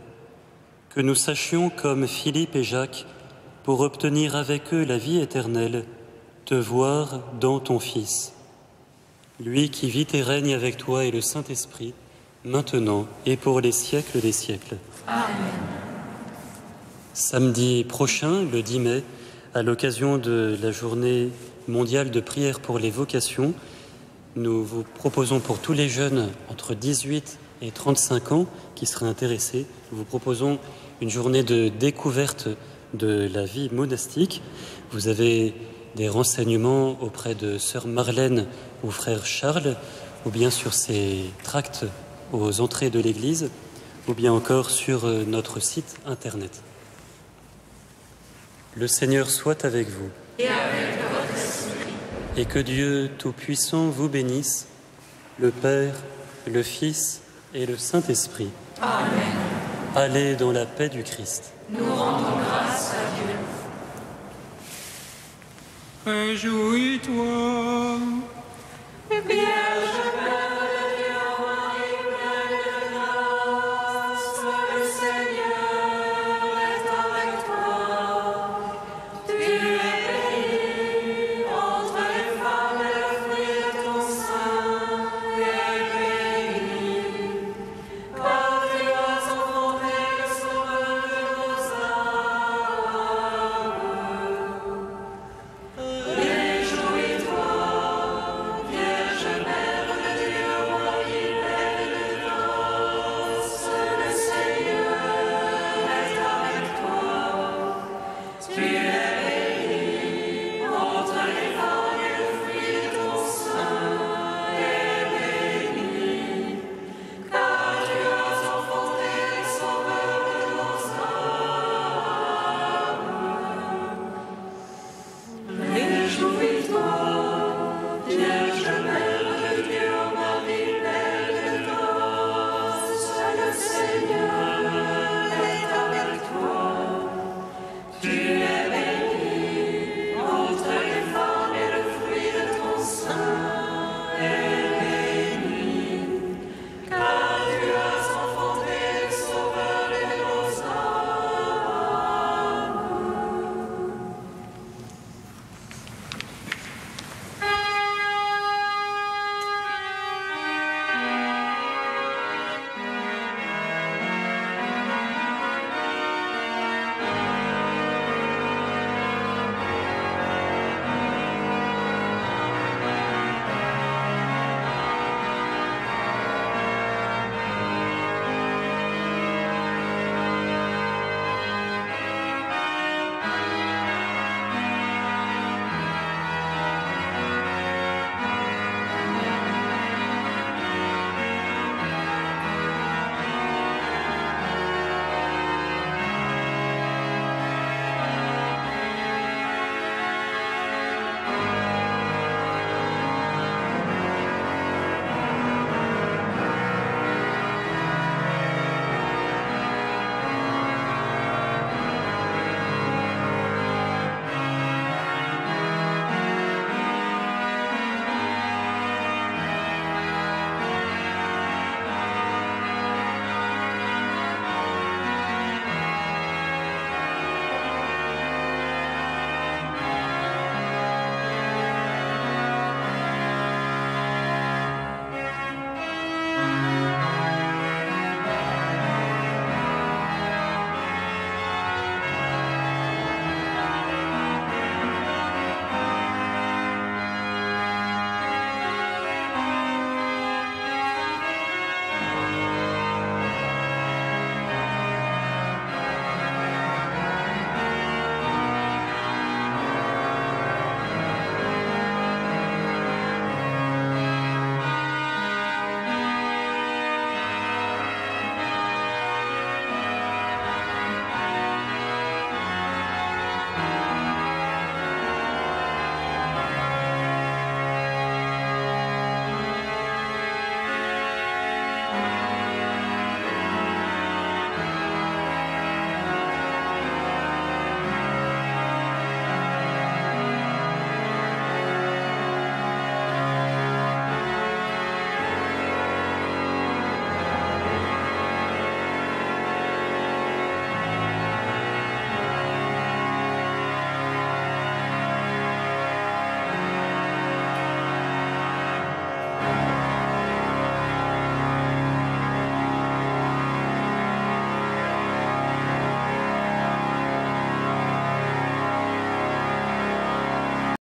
que nous sachions, comme Philippe et Jacques, pour obtenir avec eux la vie éternelle, te voir dans ton Fils, lui qui vit et règne avec toi et le Saint-Esprit, maintenant et pour les siècles des siècles. Amen. Samedi prochain, le 10 mai, à l'occasion de la journée mondiale de prière pour les vocations, nous vous proposons pour tous les jeunes entre 18 et 35 ans qui seraient intéressés, nous vous proposons une journée de découverte de la vie monastique. Vous avez des renseignements auprès de sœur Marlène ou frère Charles, ou bien sur ces tracts aux entrées de l'église, ou bien encore sur notre site internet. Le Seigneur soit avec vous. Et avec votre esprit. Et que Dieu Tout-Puissant vous bénisse, le Père, le Fils et le Saint-Esprit. Amen. Allez dans la paix du Christ. Nous rendons grâce à Dieu. Réjouis-toi,